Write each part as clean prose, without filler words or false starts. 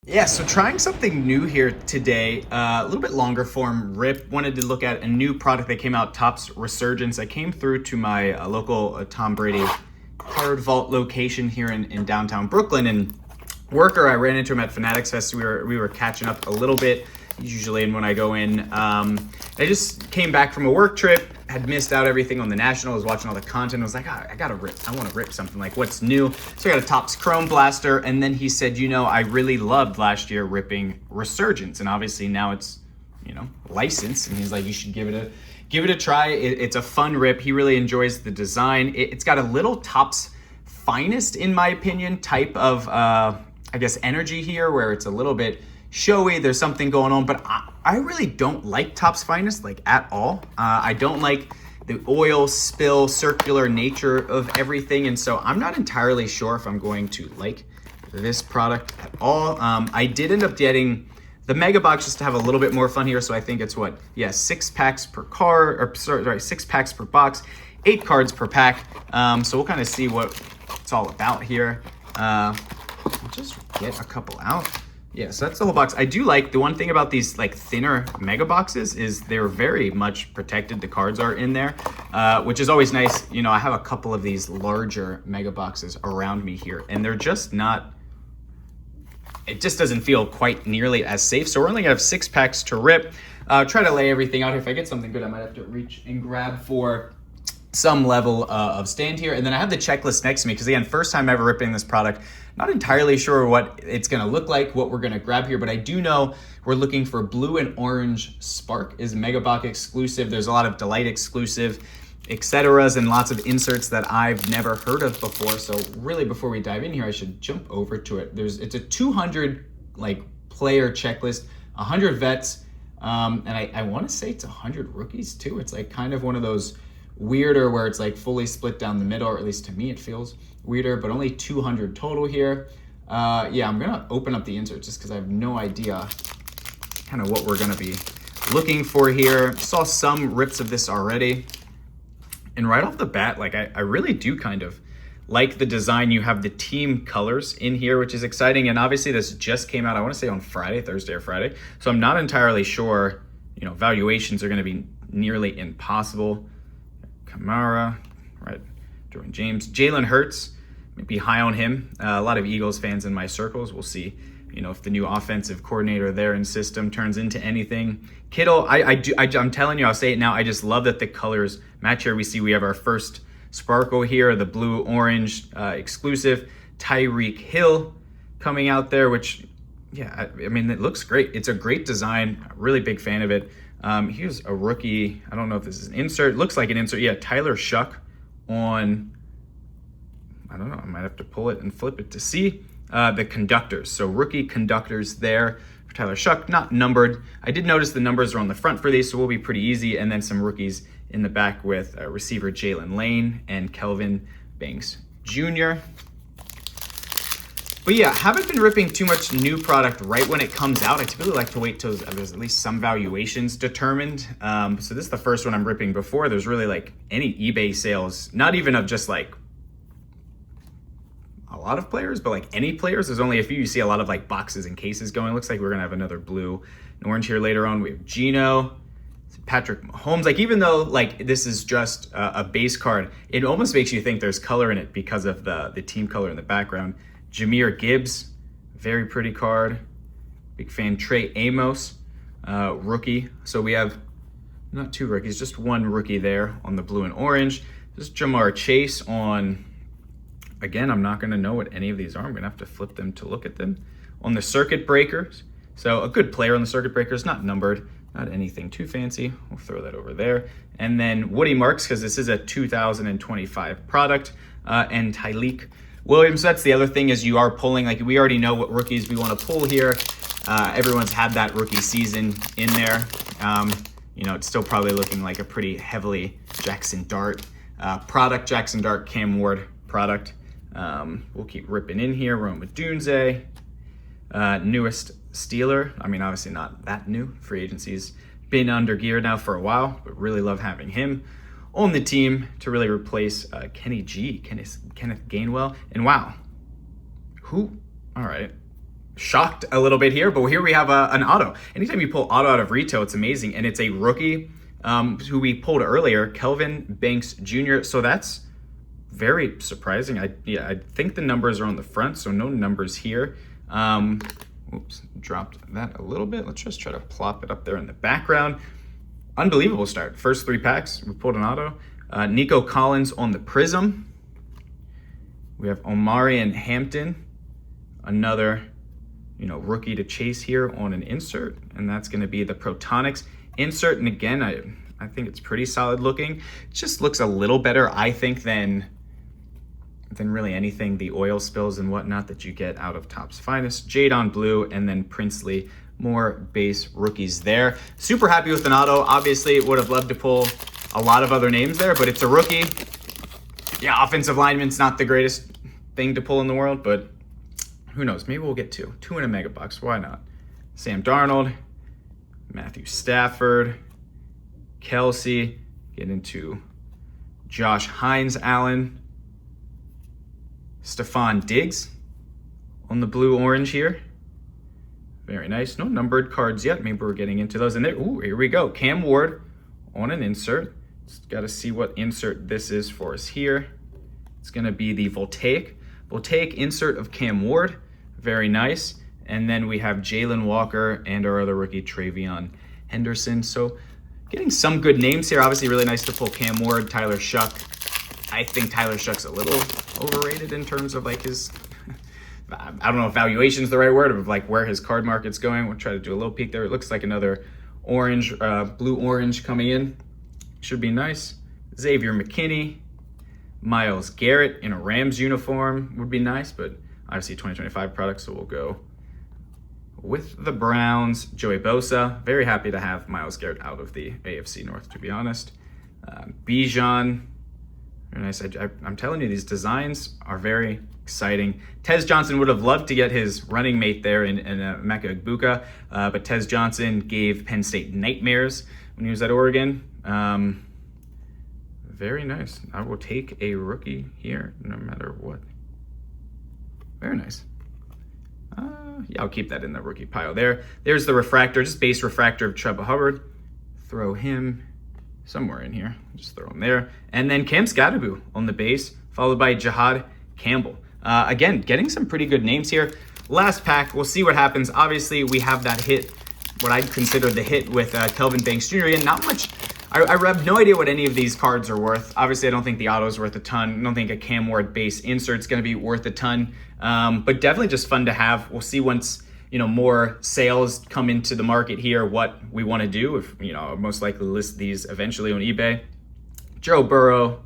Yeah, so trying something new here today, a little bit longer form rip. Wanted to look at a new product that came out, Topps Resurgence. I came through to my local Tom Brady card vault location here in downtown Brooklyn, and worker, I ran into him at Fanatics Fest. We were catching up a little bit, usually, and when I go in, I just came back from a work trip, had missed out everything on the National, was watching all the content, I was like, I gotta rip, I wanna rip something, like what's new? So I got a Topps Chrome Blaster, and then he said, I really loved last year ripping Resurgence, and obviously now it's, licensed, and he's like, you should give it a try. It's a fun rip. He really enjoys the design. It's got a little Topps Finest, in my opinion, type of, energy here, where it's a little bit showy. There's something going on, but I really don't like Topps Finest, like, at all. I don't like the oil spill, circular nature of everything, and so I'm not entirely sure if I'm going to like this product at all. I did end up getting the mega box just to have a little bit more fun here, so I think it's 6 packs per card, or sorry, 6 packs per box, 8 cards per pack. So we'll kind of see what it's all about here. I'll just get a couple out. Yeah, so that's the whole box. I do like, the one thing about these like thinner mega boxes is they're very much protected. The cards are in there, which is always nice. I have a couple of these larger mega boxes around me here, and they're just not, it just doesn't feel quite nearly as safe. So we're only gonna have 6 packs to rip. Try to lay everything out here. If I get something good, I might have to reach and grab for some level of stand here. And then I have the checklist next to me, because again, first time ever ripping this product. Not entirely sure what it's gonna look like, what we're gonna grab here, but I do know we're looking for blue and orange Spark is Mega Box exclusive. There's a lot of Delight exclusive, etceteras, and lots of inserts that I've never heard of before. So really, before we dive in here, I should jump over to it. It's a 200 player checklist, 100 vets, and I wanna say it's 100 rookies too. It's like kind of one of those weirder where it's like fully split down the middle, or at least to me it feels weirder, but only 200 total here. Yeah, I'm gonna open up the inserts just because I have no idea kind of what we're gonna be looking for here. Saw some rips of this already, and right off the bat, I really do kind of like the design. You have the team colors in here, which is exciting, and obviously this just came out, I want to say on Friday, Thursday or Friday, so I'm not entirely sure, valuations are going to be nearly impossible. Kamara, right, Jordan James, Jalen Hurts, maybe high on him. A lot of Eagles fans in my circles. We'll see, if the new offensive coordinator there in system turns into anything. Kittle, I'm telling you, I'll say it now, I just love that the colors match here. We have our first sparkle here, the blue-orange exclusive. Tyreek Hill coming out there, which, yeah, I mean, it looks great. It's a great design. Really big fan of it. Here's a rookie. I don't know if this is an insert. Looks like an insert. Yeah, Tyler Shuck on, I don't know, I might have to pull it and flip it to see the conductors. So rookie conductors there for Tyler Shuck, not numbered. I did notice the numbers are on the front for these, so we'll be pretty easy. And then some rookies in the back with receiver Jalen Lane and Kelvin Banks Jr. But yeah, haven't been ripping too much new product right when it comes out. I typically like to wait till there's at least some valuations determined. So this is the first one I'm ripping before there's really any eBay sales, not even of just a lot of players, but any players. There's only a few. You see a lot of boxes and cases going. Looks like we're gonna have another blue and orange here later on. We have Geno, Patrick Mahomes. Even though this is just a base card, it almost makes you think there's color in it because of the team color in the background. Jahmyr Gibbs, very pretty card. Big fan. Trey Amos, rookie. So we have not 2 rookies, just 1 rookie there on the blue and orange. This is Jamar Chase on, again, I'm not gonna know what any of these are. I'm gonna have to flip them to look at them. On the circuit breakers, so a good player on the circuit breakers, not numbered, not anything too fancy. We'll throw that over there. And then Woody Marks, because this is a 2025 product, and Tyleek Williams. That's the other thing, is you are pulling, we already know what rookies we want to pull here. Everyone's had that rookie season in there. It's still probably looking like a pretty heavily Jackson Dart product, Jackson Dart Cam Ward product. We'll keep ripping in here. Rome Odunze, newest Steeler. I mean, obviously not that new. Free agency's been under gear now for a while, but really love having him on the team to really replace Kenneth Gainwell. And wow, all right. shocked a little bit here, but here we have an auto. Anytime you pull auto out of retail, it's amazing. And it's a rookie who we pulled earlier, Kelvin Banks Jr. So that's very surprising. I think the numbers are on the front, so no numbers here. Oops, dropped that a little bit. Let's just try to plop it up there in the background. Unbelievable start. First 3 packs, we pulled an auto. Nico Collins on the Prism. We have Omarion Hampton, another rookie to chase here on an insert, and that's going to be the Protonics insert. And again, I think it's pretty solid looking. It just looks a little better, I think, than really anything, the oil spills and whatnot that you get out of Topps Finest. Jade on blue, and then Princely, more base rookies there. Super happy with an auto. Obviously, would have loved to pull a lot of other names there, but it's a rookie. Yeah, offensive lineman's not the greatest thing to pull in the world, but who knows? Maybe we'll get two in a mega box. Why not? Sam Darnold, Matthew Stafford, Kelsey, get into Josh Hines Allen, Stephon Diggs on the blue-orange here. Very nice. No numbered cards yet. Maybe we're getting into those. And there, ooh, here we go. Cam Ward on an insert. Just got to see what insert this is for us here. It's going to be the Voltaic insert of Cam Ward. Very nice. And then we have Jalen Walker and our other rookie, Travion Henderson. So getting some good names here. Obviously, really nice to pull Cam Ward, Tyler Shuck. I think Tyler Shuck's a little overrated in terms of like his, I don't know if valuation is the right word, of like where his card market's going. We'll try to do a little peek there. It looks like another orange, blue-orange coming in. Should be nice. Xavier McKinney, Myles Garrett in a Rams uniform would be nice, but obviously 2025 product, so we'll go with the Browns. Joey Bosa, very happy to have Myles Garrett out of the AFC North, to be honest. Bijan, very nice. I'm telling you, these designs are very exciting. Tez Johnson would have loved to get his running mate there in Emeka Egbuka, but Tez Johnson gave Penn State nightmares when he was at Oregon. Very nice. I will take a rookie here no matter what. Very nice. Yeah, I'll keep that in the rookie pile there. There's the refractor, just base refractor of Chuba Hubbard. Throw him somewhere in here. Just throw him there. And then Cam Scadaboo on the base, followed by Jihad Campbell. Again, getting some pretty good names here. Last pack, we'll see what happens. Obviously, we have that hit, what I'd consider the hit with Kelvin Banks Jr. And not much. I have no idea what any of these cards are worth. Obviously, I don't think the auto is worth a ton. I don't think a Cam Ward base insert is going to be worth a ton. But definitely just fun to have. We'll see once more sales come into the market here what we want to do. If I'll most likely list these eventually on eBay. Joe Burrow,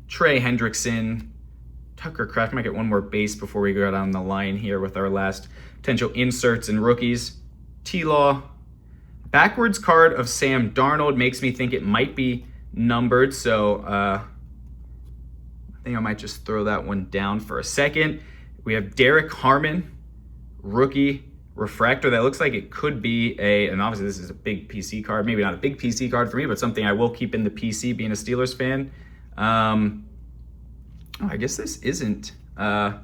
Trey Hendrickson, Tucker Kraft. Might get one more base before we go down the line here with our last potential inserts and rookies. T-Law. Backwards card of Sam Darnold makes me think it might be numbered, so I think I might just throw that one down for a second. We have Derek Harmon, rookie refractor. That looks like it could be and obviously this is a big PC card. Maybe not a big PC card for me, but something I will keep in the PC being a Steelers fan. I guess this isn't, I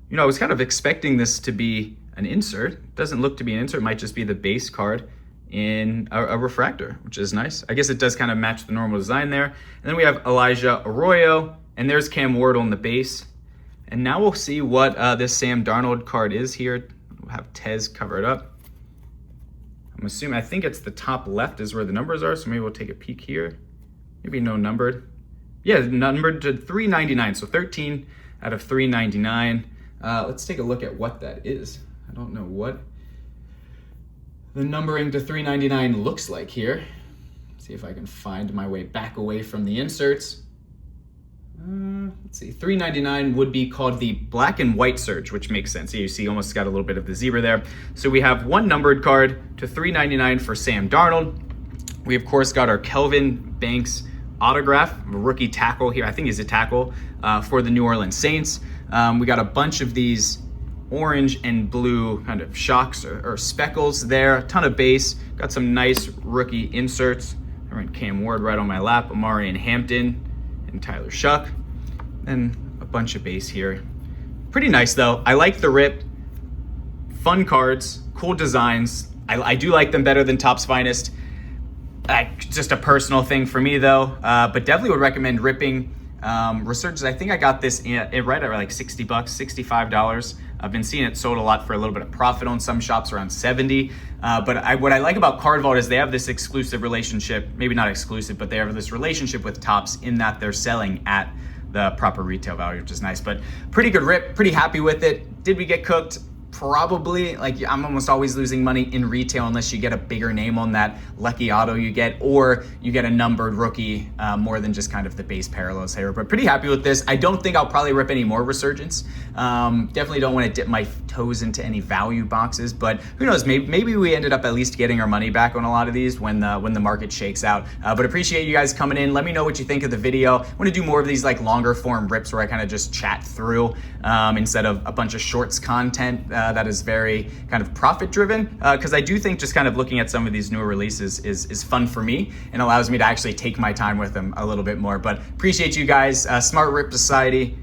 was kind of expecting this to be an insert. It doesn't look to be an insert. It might just be the base card in a refractor, which is nice. I guess it does kind of match the normal design there. And then we have Elijah Arroyo, and there's Cam Ward on the base. And now we'll see what this Sam Darnold card is here. We'll have Tez cover it up. I think it's the top left is where the numbers are, so maybe we'll take a peek here. Maybe no numbered. Yeah, numbered to 399, so 13 out of 399. Let's take a look at what that is. I don't know what the numbering to 399 looks like here. See if I can find my way back away from the inserts. Let's see, 399 would be called the black and white surge, which makes sense. You see almost got a little bit of the zebra there. So we have one numbered card to 399 for Sam Darnold. We of course got our Kelvin Banks autograph, a rookie tackle here. I think he's a tackle for the New Orleans Saints. We got a bunch of these orange and blue kind of shocks or speckles there. A ton of base. Got some nice rookie inserts. I ran Cam Ward right on my lap. Omarion Hampton and Tyler Shuck. And a bunch of base here. Pretty nice though. I like the rip. fun cards, cool designs. I do like them better than Topps Finest. Just a personal thing for me though, but definitely would recommend ripping Resurgence. I think I got this right at like $60, $65. I've been seeing it sold a lot for a little bit of profit on some shops, around 70. But what I like about Card Vault is they have this exclusive relationship, maybe not exclusive, but they have this relationship with Topps in that they're selling at the proper retail value, which is nice. But pretty good rip, pretty happy with it. Did we get cooked? Probably. Like, I'm almost always losing money in retail unless you get a bigger name on that lucky auto you get, or you get a numbered rookie, more than just kind of the base parallels here. But pretty happy with this. I don't think I'll probably rip any more Resurgence. Definitely don't want to dip my toes into any value boxes, but who knows, maybe we ended up at least getting our money back on a lot of these when the market shakes out. But appreciate you guys coming in. Let me know what you think of the video. I want to do more of these like longer form rips where I kind of just chat through instead of a bunch of shorts content that is very kind of profit driven, because I do think just kind of looking at some of these newer releases is fun for me and allows me to actually take my time with them a little bit more. But appreciate you guys. Smart Rip Society.